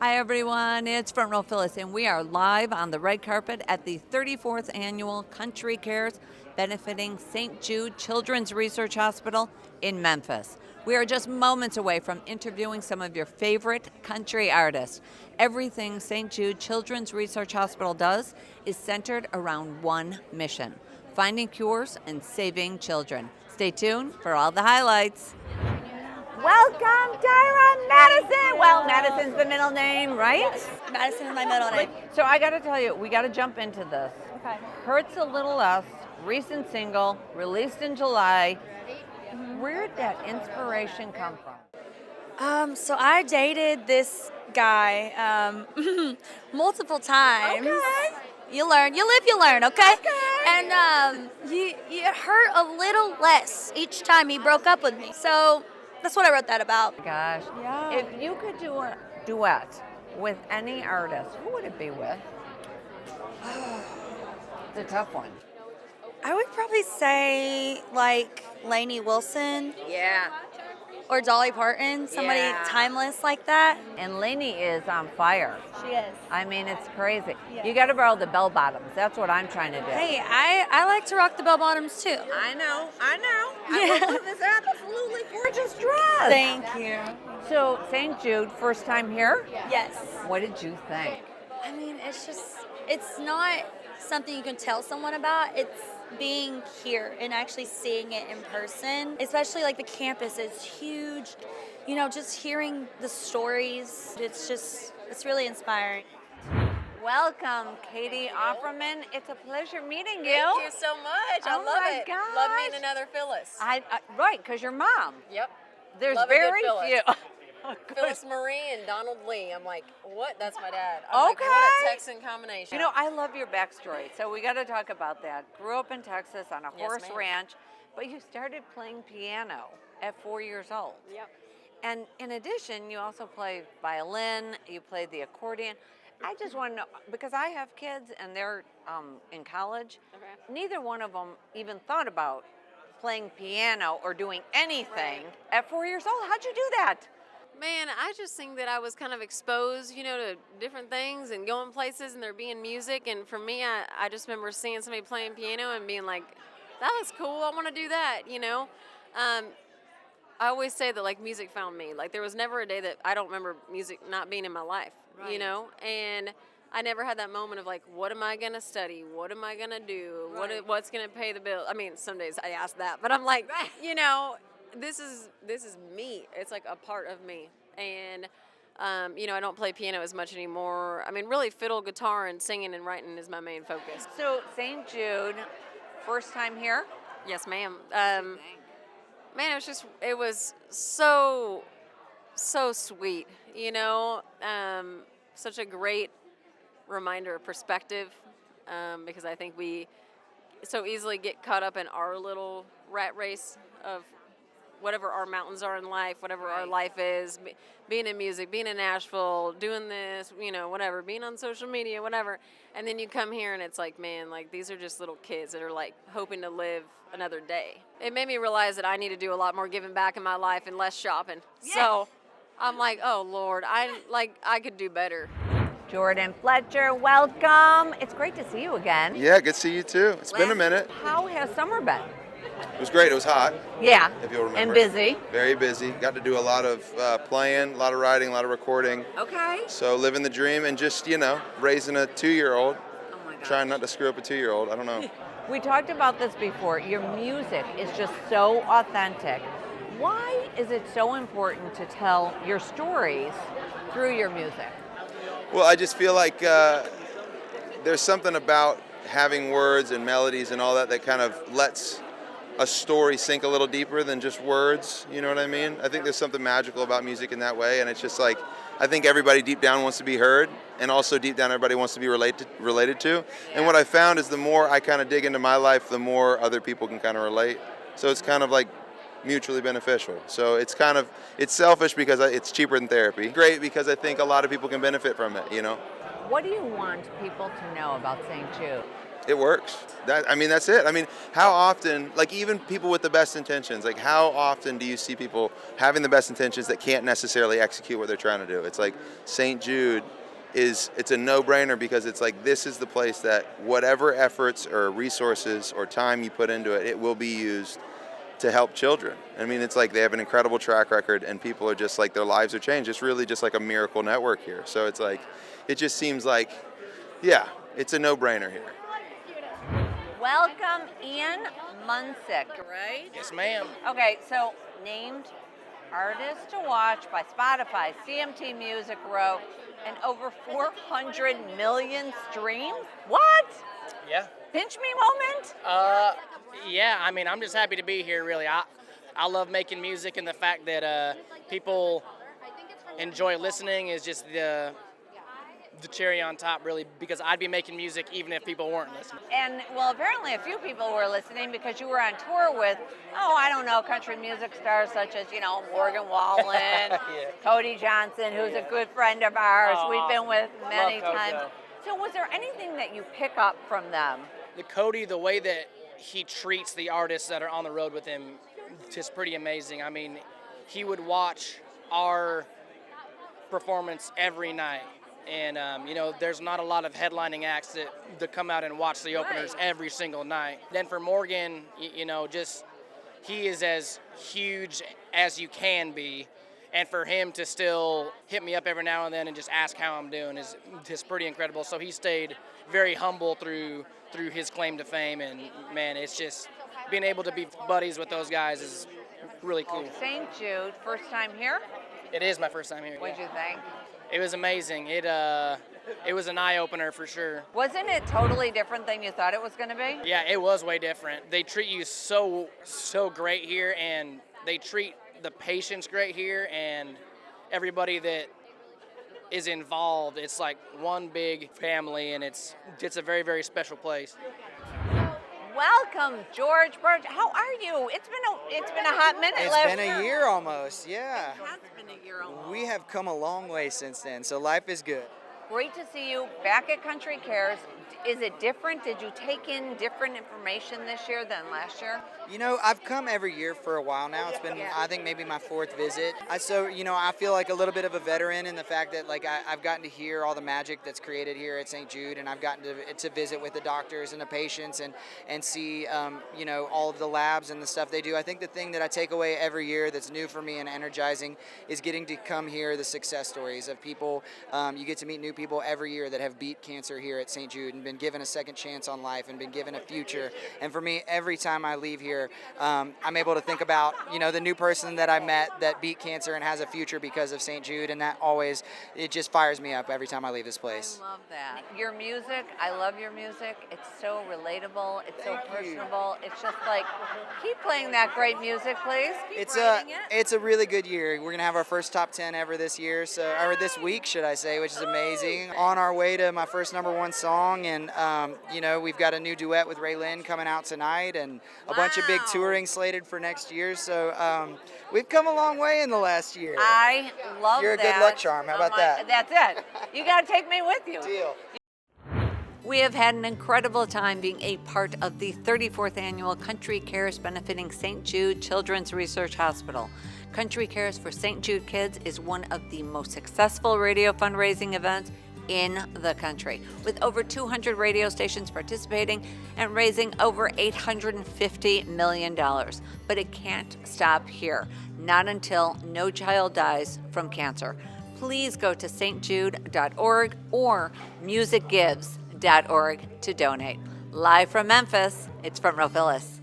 Hi everyone, it's Front Row Phyllis, and we are live on the red carpet at the 34th Annual Country Cares benefiting St. Jude Children's Research Hospital in Memphis. We are just moments away from interviewing some of your favorite country artists. Everything St. Jude Children's Research Hospital does is centered around one mission: finding cures and saving children. Stay tuned for all the highlights. Welcome, Tyra Madison. Well, Madison's the middle name, right? Yes, Madison is my middle name. So I got to tell you, we got to jump into this. Okay. Hurts a Little Less, recent single, released in July. Where did that inspiration come from? So I dated this guy multiple times. Okay. You learn, you live, you learn, okay? And you hurt a little less each time he broke up with me. So that's what I wrote that about. Gosh. Yeah. If you could do a duet with any artist, who would it be with? It's a tough one. I would probably say like Lainey Wilson Yeah. or Dolly Parton, somebody Yeah. timeless like that. And Lainey is on fire. She is. I mean, it's crazy. Yeah. You got to borrow the bell bottoms. That's what I'm trying to do. Hey, I like to rock the bell bottoms too. I know. Yeah. I love this absolutely gorgeous dress. Thank you. So, St. Jude, first time here? Yes. What did you think? I mean, it's not something you can tell someone about. It's being here and actually seeing it in person. Especially like the campus is huge. You know, just hearing the stories, it's really inspiring. Welcome, Catie Offerman. It's a pleasure meeting you. Thank you so much. I Oh love my it. gosh. Love meeting another Phyllis. Right, because your mom. Yep. There's Love a good very Phyllis. few. Phyllis Marie and Donald Lee. I'm like, what? That's my dad. I'm like, what Okay. a Texan combination. You know, I love your backstory, so we got to talk about that. Grew up in Texas on a Yes, horse ma'am. ranch, but you started playing piano at 4 years old. Yep. And in addition, you also play violin, you play the accordion. I just want to know, because I have kids and they're in college, Okay. neither one of them even thought about playing piano or doing anything at 4 years old. How'd you do that? Man, I just think that I was kind of exposed, to different things and going places and there being music. And for me, I just remember seeing somebody playing piano and being like, that was cool. I want to do that. I always say that like music found me. Like there was never a day that I don't remember music not being in my life, Right. and I never had that moment of like, what am I gonna study? What am I gonna do? Right. What's gonna pay the bill? I mean, some days I ask that, but I'm like, this is me. It's like a part of me, and I don't play piano as much anymore. I mean, really, fiddle, guitar, and singing and writing is my main focus. So, St. Jude, first time here? Yes, ma'am. Man, it was so sweet, such a great reminder of perspective, because I think we so easily get caught up in our little rat race of whatever our mountains are in life, whatever our Right. life is, being in music, being in Nashville, doing this, whatever, being on social media, whatever. And then you come here and it's like, man, like these are just little kids that are like hoping to live another day. It made me realize that I need to do a lot more giving back in my life and less shopping. Yeah. So I'm like, oh Lord, I could do better. Jordan Fletcher, welcome. It's great to see you again. Yeah, good to see you too. It's been a minute. How has summer been? It was great. It was hot, Yeah. if you'll remember. And busy. Very busy. Got to do a lot of playing, a lot of writing, a lot of recording. Okay. So living the dream and just, raising a 2-year-old, Oh my God. trying not to screw up a 2-year-old. I don't know. We talked about this before. Your music is just so authentic. Why is it so important to tell your stories through your music? Well, I just feel like there's something about having words and melodies and all that kind of lets a story sink a little deeper than just words. You know what I mean? I think there's something magical about music in that way, and it's just like, I think everybody deep down wants to be heard, and also deep down everybody wants to be related to. And what I found is the more I kind of dig into my life, the more other people can kind of relate. So it's kind of like mutually beneficial. So it's selfish because it's cheaper than therapy. Great because I think a lot of people can benefit from it, What do you want people to know about St. Jude? it works. That's it. I mean, how often, like even people with the best intentions, like how often do you see people having the best intentions that can't necessarily execute what they're trying to do? It's like St. Jude it's a no-brainer because it's like this is the place that whatever efforts or resources or time you put into it, it will be used to help children. I mean, it's like they have an incredible track record and people are just like their lives are changed. It's really just like a miracle network here. So it's like, it just seems like, yeah, it's a no-brainer here. Welcome Ian Munsick, right? Yes, ma'am. Okay, so named Artist to Watch by Spotify, CMT Music wrote, and over 400 million streams? What? Yeah. Pinch me moment? Yeah, I mean, I'm just happy to be here, really. I love making music, and the fact that people enjoy listening is just the cherry on top, really, because I'd be making music even if people weren't listening. And, well, apparently a few people were listening because you were on tour with, I don't know, country music stars such as, Morgan Wallen, Yeah. Cody Johnson, who's a good friend of ours. Oh, We've been awesome. with many Love times. Coco. So was there anything that you pick up from them? The Cody, the way that he treats the artists that are on the road with him, is pretty amazing. I mean, he would watch our performance every night. And, there's not a lot of headlining acts that come out and watch the openers every single night. Then for Morgan, he is as huge as you can be. And for him to still hit me up every now and then and just ask how I'm doing is pretty incredible. So he stayed very humble through his claim to fame. And, man, it's just being able to be buddies with those guys is really cool. St. Jude, first time here? It is my first time here. What'd you think? It was amazing. It was an eye-opener for sure. Wasn't it totally different than you thought it was going to be? Yeah, it was way different. They treat you so great here, and they treat the patients great here, and everybody that is involved. It's like one big family, and it's a very, very special place. Welcome, George Birge. How are you? It's been a hot minute. It's been a year almost, yeah. It has been a year almost. We have come a long way since then, so life is good. Great to see you back at Country Cares. Is it different? Did you take in different information this year than last year? I've come every year for a while now. It's been, I think, maybe my fourth visit. I feel like a little bit of a veteran in the fact that, like, I've gotten to hear all the magic that's created here at St. Jude, and I've gotten to visit with the doctors and the patients and see, all of the labs and the stuff they do. I think the thing that I take away every year that's new for me and energizing is getting to come hear the success stories of people. You get to meet new people every year that have beat cancer here at St. Jude and been given a second chance on life and been given a future. And for me, every time I leave here, I'm able to think about, the new person that I met that beat cancer and has a future because of St. Jude, and that always, it just fires me up every time I leave this place. I love that. Your music, I love your music. It's so relatable. It's so personable. It's just like, keep playing that great music, please. Keep writing it. It's a really good year. We're gonna have our first top 10 ever this year, or this week, should I say, which is amazing. On our way to my first #1 song, and we've got a new duet with Ray Lynn coming out tonight, and a bunch of big touring slated for next year. So we've come a long way in the last year. I love that. You're a good luck charm. How about that? That's it. You got to take me with you. Deal. We have had an incredible time being a part of the 34th Annual Country Cares benefiting St. Jude Children's Research Hospital. Country Cares for St. Jude Kids is one of the most successful radio fundraising events in the country, with over 200 radio stations participating and raising over $850 million. But it can't stop here, not until no child dies from cancer. Please go to stjude.org or musicgives.org to donate. Live from Memphis, it's Front Row Phyllis.